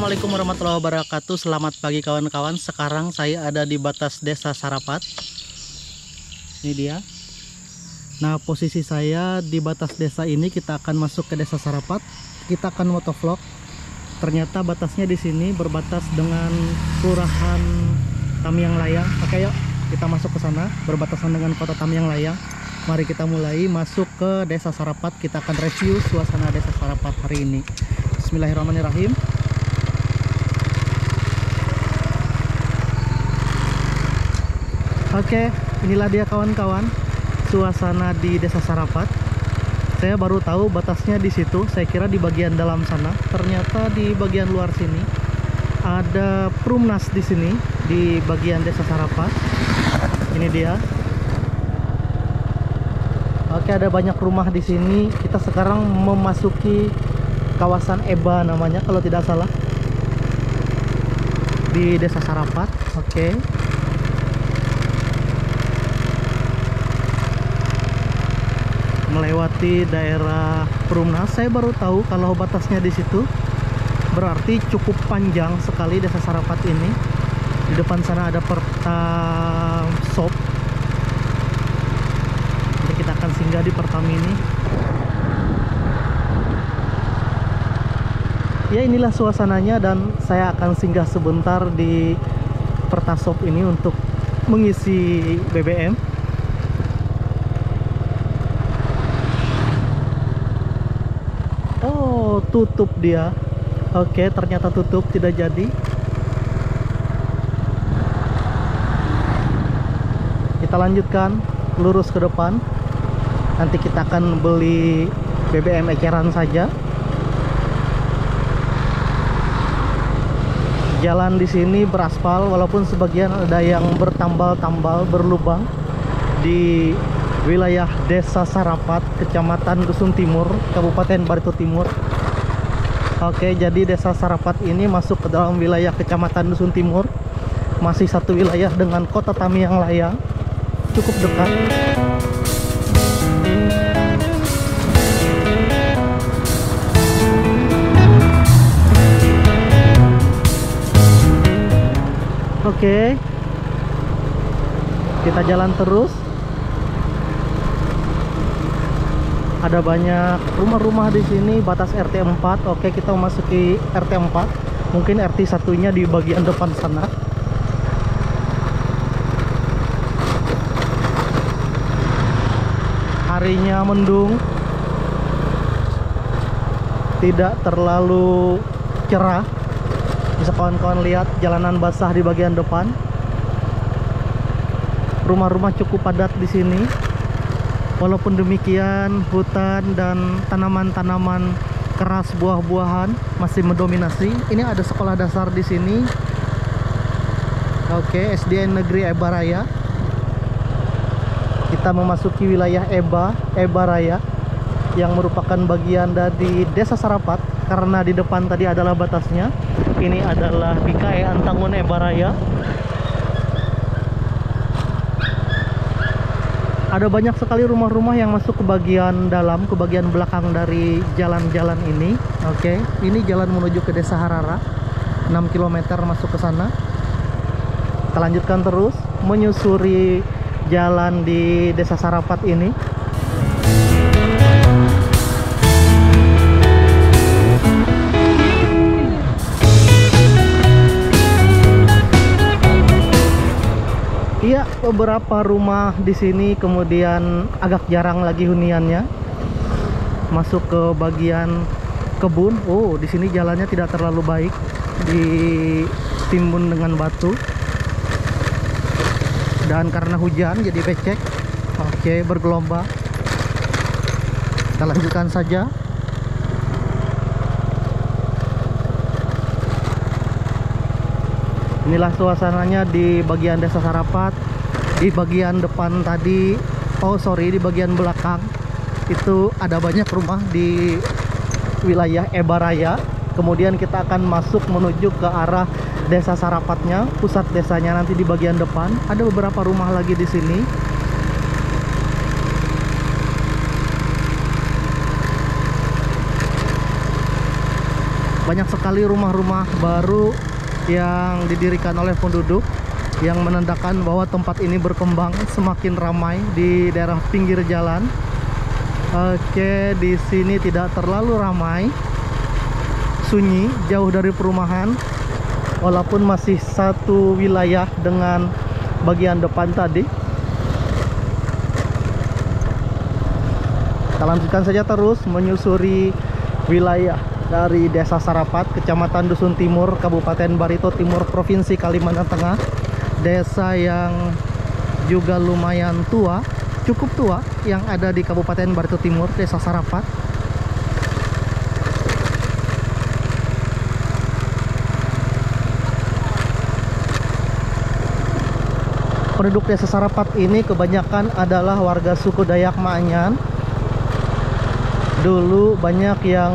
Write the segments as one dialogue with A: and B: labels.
A: Assalamualaikum warahmatullahi wabarakatuh. Selamat pagi kawan-kawan. Sekarang saya ada di batas Desa Sarapat. Ini dia. Nah, posisi saya di batas desa ini, kita akan masuk ke Desa Sarapat. Kita akan motovlog. Ternyata batasnya di sini berbatas dengan Kelurahan Tamyang Layang. Oke, yuk kita masuk ke sana. Berbatasan dengan Kota Tamyang Layang. Mari kita mulai masuk ke Desa Sarapat. Kita akan review suasana Desa Sarapat hari ini. Bismillahirrahmanirrahim. Oke, inilah dia kawan-kawan suasana di Desa Sarapat. Saya baru tahu batasnya di situ. Saya kira di bagian dalam sana. Ternyata di bagian luar sini ada Perumnas di sini di bagian Desa Sarapat. Ini dia. Oke, ada banyak rumah di sini. Kita sekarang memasuki kawasan Eba namanya kalau tidak salah, di Desa Sarapat. Oke. Melewati daerah Perumnas. Saya baru tahu kalau batasnya di situ. Berarti cukup panjang sekali Desa Sarapat ini. Di depan sana ada Pertamshop. Jadi kita akan singgah di Pertamini. Ya, inilah suasananya dan saya akan singgah sebentar di Pertamshop ini untuk mengisi BBM. Oh, tutup dia. Oke, ternyata tutup, tidak jadi. Kita lanjutkan lurus ke depan. Nanti kita akan beli BBM eceran saja. Jalan di sini beraspal, walaupun sebagian ada yang bertambal-tambal, berlubang. Di wilayah Desa Sarapat, Kecamatan Dusun Timur, Kabupaten Barito Timur. Oke, jadi Desa Sarapat ini masuk ke dalam wilayah Kecamatan Dusun Timur. Masih satu wilayah dengan Kota Tamyang Layang. Cukup dekat. Oke, kita jalan terus. Ada banyak rumah-rumah di sini, batas RT 4. Oke, kita memasuki RT 4. Mungkin RT satunya di bagian depan sana. Harinya mendung, tidak terlalu cerah. Bisa kawan-kawan lihat jalanan basah di bagian depan. Rumah-rumah cukup padat di sini. Walaupun demikian, hutan dan tanaman-tanaman keras, buah-buahan masih mendominasi. Ini ada sekolah dasar di sini. Oke, SDN Negeri Eba Raya. Kita memasuki wilayah Eba Raya, yang merupakan bagian dari Desa Sarapat. Karena di depan tadi adalah batasnya. Ini adalah BKE Antangun Eba Raya. Ada banyak sekali rumah-rumah yang masuk ke bagian dalam, ke bagian belakang dari jalan-jalan ini. Oke, ini jalan menuju ke Desa Harara. 6 km masuk ke sana. Kita lanjutkan terus menyusuri jalan di Desa Sarapat ini. Iya, beberapa rumah di sini kemudian agak jarang lagi huniannya. Masuk ke bagian kebun. Oh, di sini jalannya tidak terlalu baik, ditimbun dengan batu. Dan karena hujan jadi becek. Oke, bergelombang. Kita lanjutkan saja. Inilah suasananya di bagian Desa Sarapat. Di bagian depan tadi, di bagian belakang itu ada banyak rumah di wilayah Eba Raya. Kemudian kita akan masuk menuju ke arah Desa Sarapatnya, pusat desanya nanti di bagian depan. Ada beberapa rumah lagi di sini. banyak sekali rumah-rumah baru yang didirikan oleh penduduk, yang menandakan bahwa tempat ini berkembang semakin ramai di daerah pinggir jalan. Oke, di sini tidak terlalu ramai, sunyi, jauh dari perumahan, walaupun masih satu wilayah dengan bagian depan tadi. Kita lanjutkan saja terus menyusuri wilayah dari Desa Sarapat, Kecamatan Dusun Timur, Kabupaten Barito Timur, Provinsi Kalimantan Tengah. Desa yang juga lumayan tua, cukup tua, yang ada di Kabupaten Barito Timur, Desa Sarapat. Penduduk Desa Sarapat ini kebanyakan adalah warga suku Dayak Maanyan. Dulu banyak yang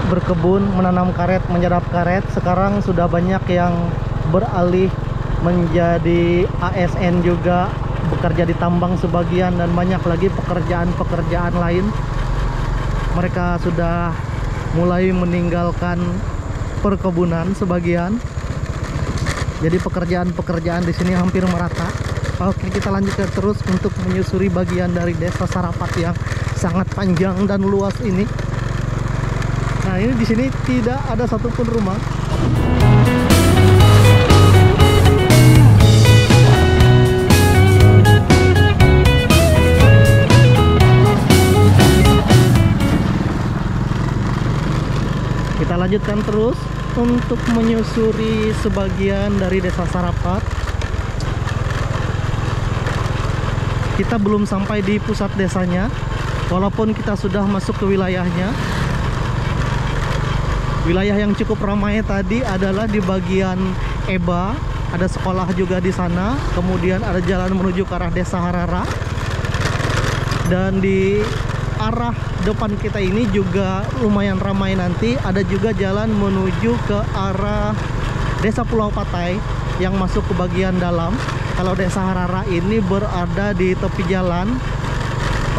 A: berkebun, menanam karet, menyerap karet. Sekarang sudah banyak yang beralih menjadi ASN juga, bekerja di tambang sebagian, dan banyak lagi pekerjaan-pekerjaan lain. Mereka sudah mulai meninggalkan perkebunan sebagian. Jadi pekerjaan-pekerjaan di sini hampir merata. Oke, kita lanjutkan terus untuk menyusuri bagian dari Desa Sarapat yang sangat panjang dan luas ini. Nah, ini di sini tidak ada satupun rumah. Kita lanjutkan terus untuk menyusuri sebagian dari Desa Sarapat. Kita belum sampai di pusat desanya, walaupun kita sudah masuk ke wilayahnya. Wilayah yang cukup ramai tadi adalah di bagian Eba, ada sekolah juga di sana. Kemudian ada jalan menuju ke arah Desa Harara. Dan di arah depan kita ini juga lumayan ramai nanti. Ada juga jalan menuju ke arah Desa Pulau Patai yang masuk ke bagian dalam. Kalau Desa Harara ini berada di tepi jalan.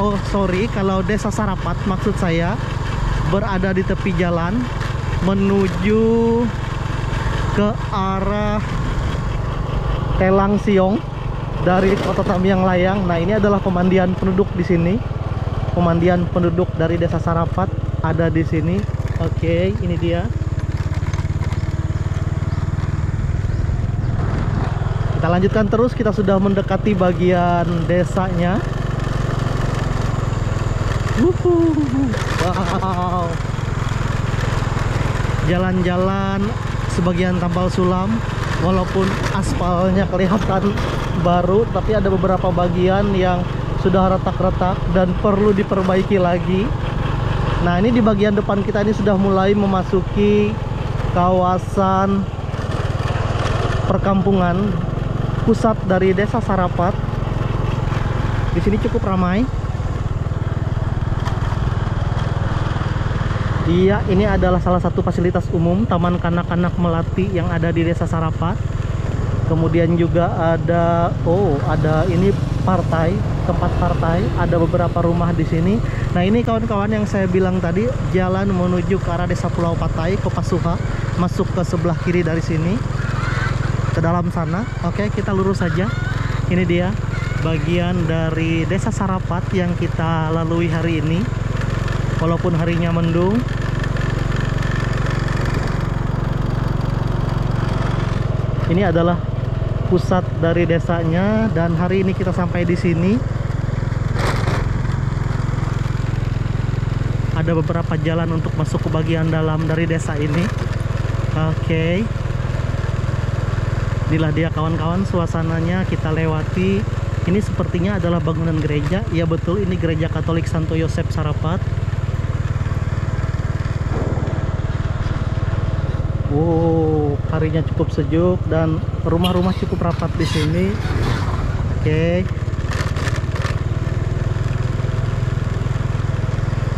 A: Oh sorry, kalau Desa Sarapat maksud saya berada di tepi jalan menuju ke arah Telang Siong dari Kota Tamiang Layang. Nah, ini adalah pemandian penduduk di sini. Pemandian penduduk dari Desa Sarapat ada di sini. Oke, ini dia. Kita lanjutkan terus, kita sudah mendekati bagian desanya. Wow. Jalan-jalan sebagian tambal sulam, walaupun aspalnya kelihatan baru, tapi ada beberapa bagian yang sudah retak-retak dan perlu diperbaiki lagi. Nah, ini di bagian depan kita ini sudah mulai memasuki kawasan perkampungan pusat dari Desa Sarapat. Di sini cukup ramai. Iya, ini adalah salah satu fasilitas umum Taman Kanak-kanak Melati yang ada di Desa Sarapat. Kemudian juga ada ini partai, tempat partai, ada beberapa rumah di sini. Nah, ini kawan-kawan yang saya bilang tadi, jalan menuju ke arah Desa Pulau Patai, Kopasuha, masuk ke sebelah kiri dari sini, ke dalam sana. Oke, kita lurus saja. Ini dia bagian dari Desa Sarapat yang kita lalui hari ini, walaupun harinya mendung. Ini adalah pusat dari desanya, dan hari ini kita sampai di sini. Ada beberapa jalan untuk masuk ke bagian dalam dari desa ini. Oke. Inilah dia kawan-kawan suasananya kita lewati. Ini sepertinya adalah bangunan gereja. Ya betul, ini Gereja Katolik Santo Yosep Sarapat. Harinya cukup sejuk dan rumah-rumah cukup rapat di sini. Oke.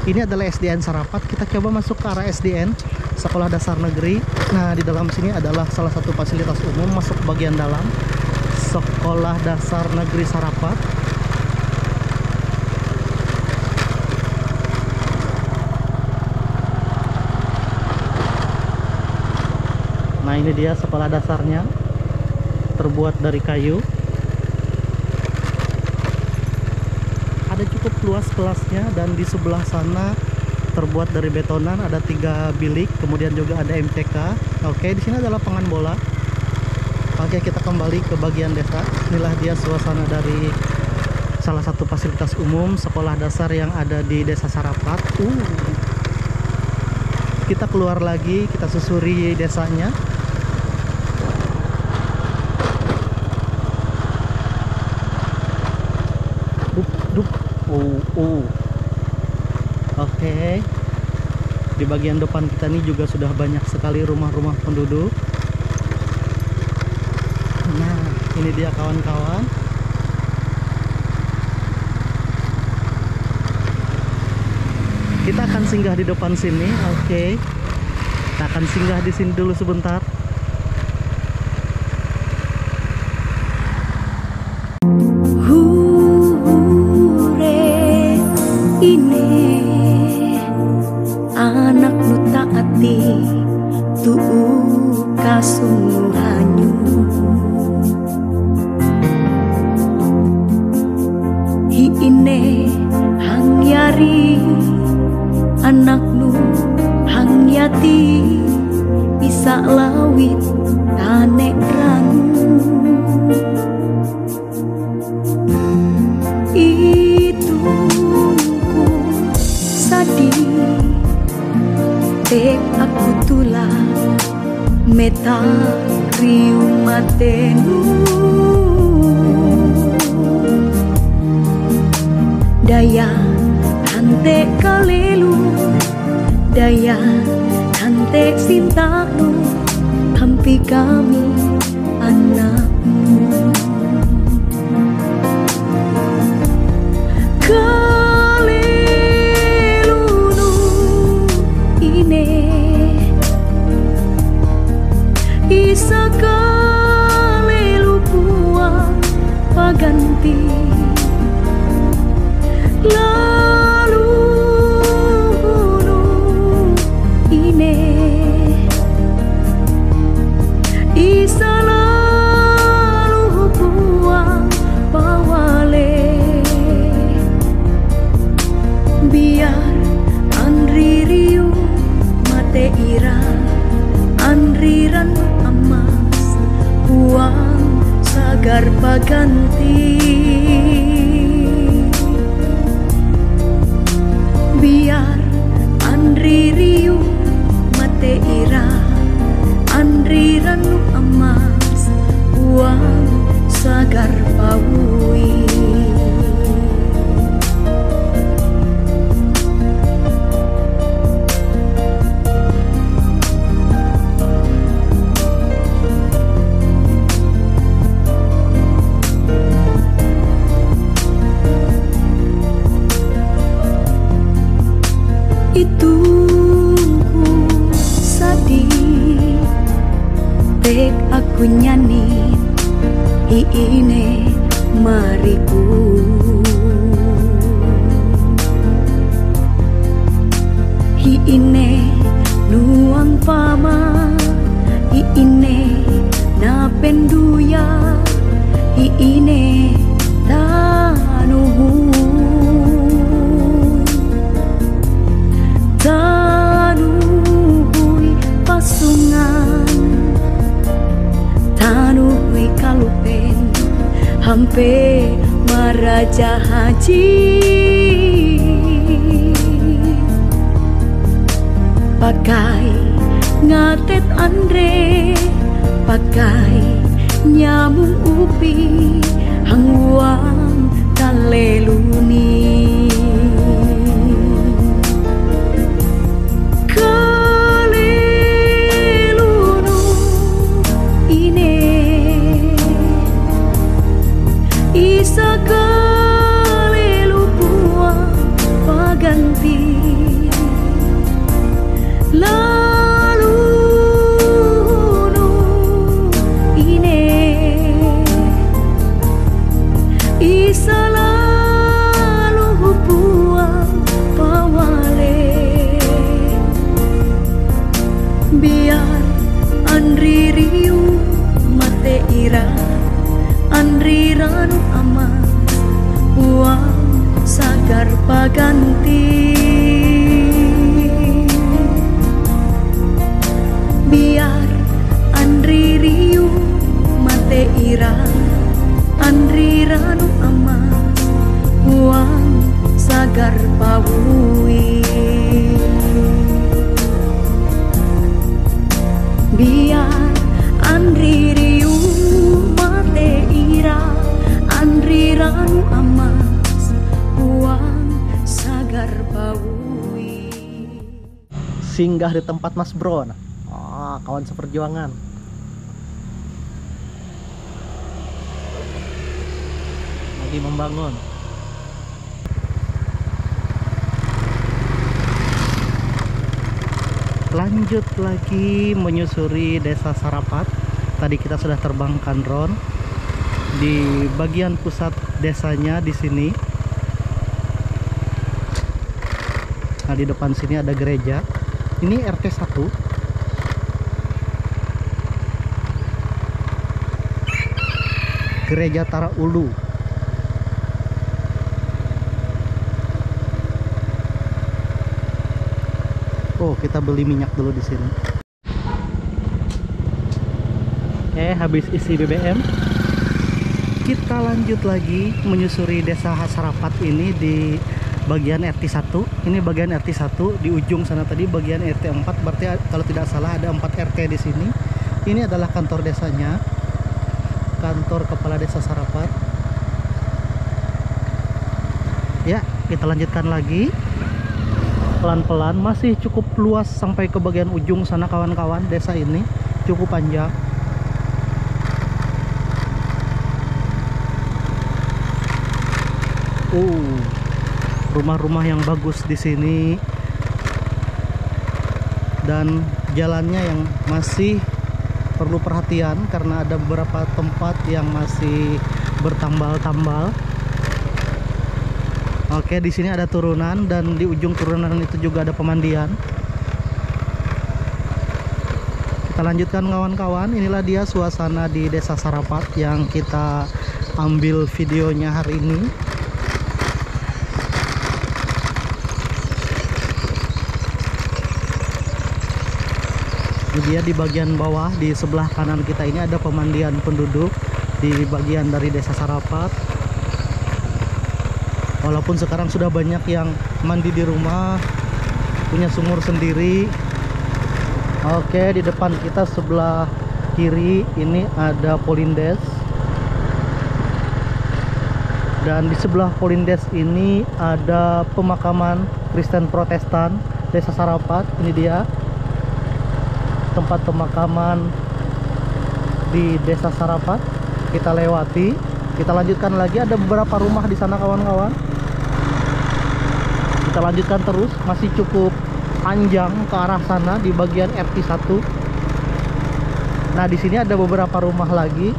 A: Ini adalah SDN Sarapat. Kita coba masuk ke arah SDN, Sekolah Dasar Negeri. Nah, di dalam sini adalah salah satu fasilitas umum. Masuk ke bagian dalam Sekolah Dasar Negeri Sarapat. Nah, ini dia sekolah dasarnya, terbuat dari kayu. Ada cukup luas kelasnya, dan di sebelah sana terbuat dari betonan, ada 3 bilik, kemudian juga ada MCK. Oke, di sini ada lapangan bola. Oke, kita kembali ke bagian desa. Inilah dia suasana dari salah satu fasilitas umum sekolah dasar yang ada di Desa Sarapat. Kita keluar lagi, kita susuri desanya. Oke. Di bagian depan kita ini juga sudah banyak sekali rumah-rumah penduduk. Nah, ini dia kawan-kawan. Kita akan singgah di depan sini. Oke. Kita akan singgah di sini dulu sebentar.
B: Anak nu taati tuu kasungguhanyu, hiine hangyari anak nu hangyati bisa lawit tanek ranu. Itu sadih tek aku tulah meta kriumatenu, daya hante kalelu, daya hante sintaku, hampi kami anakmu. Isa kalelu puang paganti, lalu gunung ine isa lalu puang pawale, biar andri riu mate ira andriran emas buang sagar paganti, biar andri riu mate ira andriran emas buang sagar paui. Itungku sadih tek aku nyanyi hiine mariku, hiine nuang pama, hiine na penduya, hiine tanuhu tanuhui pasungan, tanuhui kalupen hampe maraja haji, pakai ngatet andre, pakai nyamung upi hangwang taleluni. Isa kalelu puang paganti, lalu nu ine isa lalu sagar paganti. Biar Andri riu mate ira, Andri ranu amas uang sagar pawui. Biar Andri riu mate ira, Andri ranu amas uang sagar pawui.
A: Singgah di tempat Mas Bro. Nah, kawan seperjuangan. Lagi membangun. Lanjut lagi menyusuri Desa Sarapat. Tadi kita sudah terbangkan drone di bagian pusat desanya di sini. Nah, di depan sini ada gereja. Ini RT 1. Gereja Tara Ulu. Oh, kita beli minyak dulu di sini. Habis isi BBM. Kita lanjut lagi menyusuri Desa Sarapat ini di bagian RT 1. Ini bagian RT 1, di ujung sana tadi bagian RT 4. Berarti kalau tidak salah ada 4 RT di sini. Ini adalah kantor desanya. Kantor Kepala Desa Sarapat. Ya, kita lanjutkan lagi pelan-pelan. Masih cukup luas sampai ke bagian ujung sana kawan-kawan. Desa ini cukup panjang. Rumah-rumah yang bagus di sini dan jalannya yang masih perlu perhatian karena ada beberapa tempat yang masih bertambal-tambal. Oke, di sini ada turunan dan di ujung turunan itu juga ada pemandian. Kita lanjutkan kawan-kawan. Inilah dia suasana di Desa Sarapat yang kita ambil videonya hari ini. Ini dia di bagian bawah, di sebelah kanan kita ini ada pemandian penduduk di bagian dari Desa Sarapat. Walaupun sekarang sudah banyak yang mandi di rumah, punya sumur sendiri. Oke, di depan kita sebelah kiri ini ada Polindes. Dan di sebelah Polindes ini ada pemakaman Kristen Protestan Desa Sarapat. Ini dia tempat pemakaman di Desa Sarapat. Kita lewati, kita lanjutkan lagi. Ada beberapa rumah di sana kawan-kawan. Kita lanjutkan terus, masih cukup panjang ke arah sana di bagian RT 1. Nah, di sini ada beberapa rumah lagi.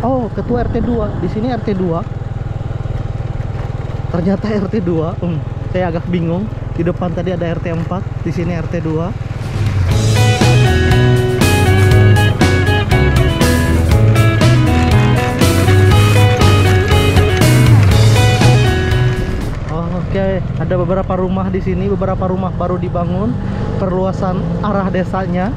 A: Oh, ketua RT 2. Di sini RT 2. Ternyata RT 2. Saya agak bingung. Di depan tadi ada RT 4, di sini RT 2. Oke, ada beberapa rumah di sini, beberapa rumah baru dibangun, perluasan arah desanya.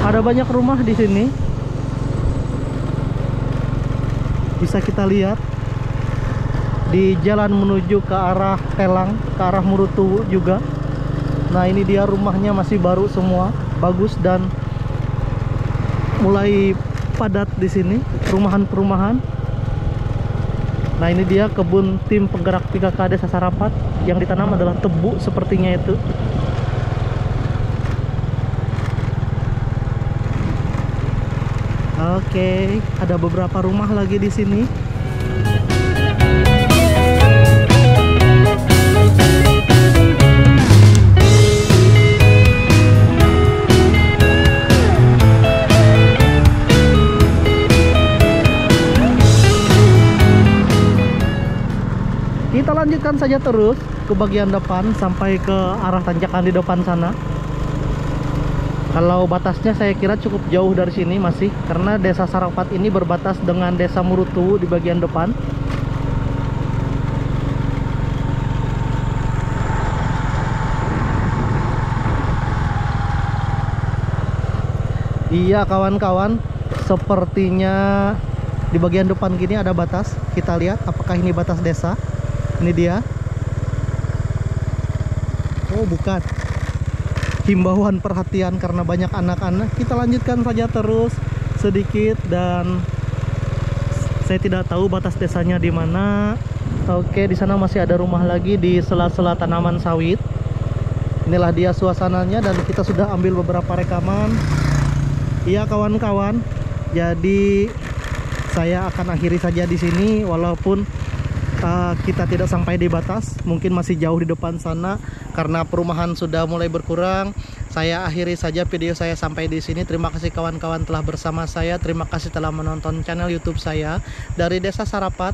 A: Ada banyak rumah di sini. Bisa kita lihat di jalan menuju ke arah Telang, ke arah Murutu juga. Nah, ini dia rumahnya masih baru semua, bagus dan mulai padat di sini, perumahan-perumahan. Nah, ini dia kebun tim penggerak PKK Desa Sarapat. Yang ditanam adalah tebu sepertinya itu. Oke, ada beberapa rumah lagi di sini. Kita lanjutkan saja terus ke bagian depan sampai ke arah tanjakan di depan sana. Kalau batasnya saya kira cukup jauh dari sini masih, karena Desa Sarapat ini berbatas dengan Desa Murutu di bagian depan. Iya kawan-kawan, sepertinya di bagian depan gini ada batas. Kita lihat apakah ini batas desa. Ini dia. Oh bukan, himbauan perhatian karena banyak anak-anak. Kita lanjutkan saja terus sedikit, dan saya tidak tahu batas desanya di mana. Oke, di sana masih ada rumah lagi di sela-sela tanaman sawit. Inilah dia suasananya, dan kita sudah ambil beberapa rekaman. Iya kawan-kawan, jadi saya akan akhiri saja di sini, walaupun kita tidak sampai di batas, mungkin masih jauh di depan sana karena perumahan sudah mulai berkurang. Saya akhiri saja video saya sampai di sini. Terima kasih kawan-kawan telah bersama saya. Terima kasih telah menonton channel YouTube saya dari Desa Sarapat,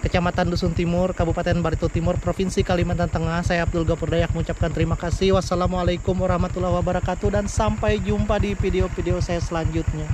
A: Kecamatan Dusun Timur, Kabupaten Barito Timur, Provinsi Kalimantan Tengah. Saya Abdul Ghafur Dayak mengucapkan terima kasih. Wassalamualaikum warahmatullahi wabarakatuh, dan sampai jumpa di video-video saya selanjutnya.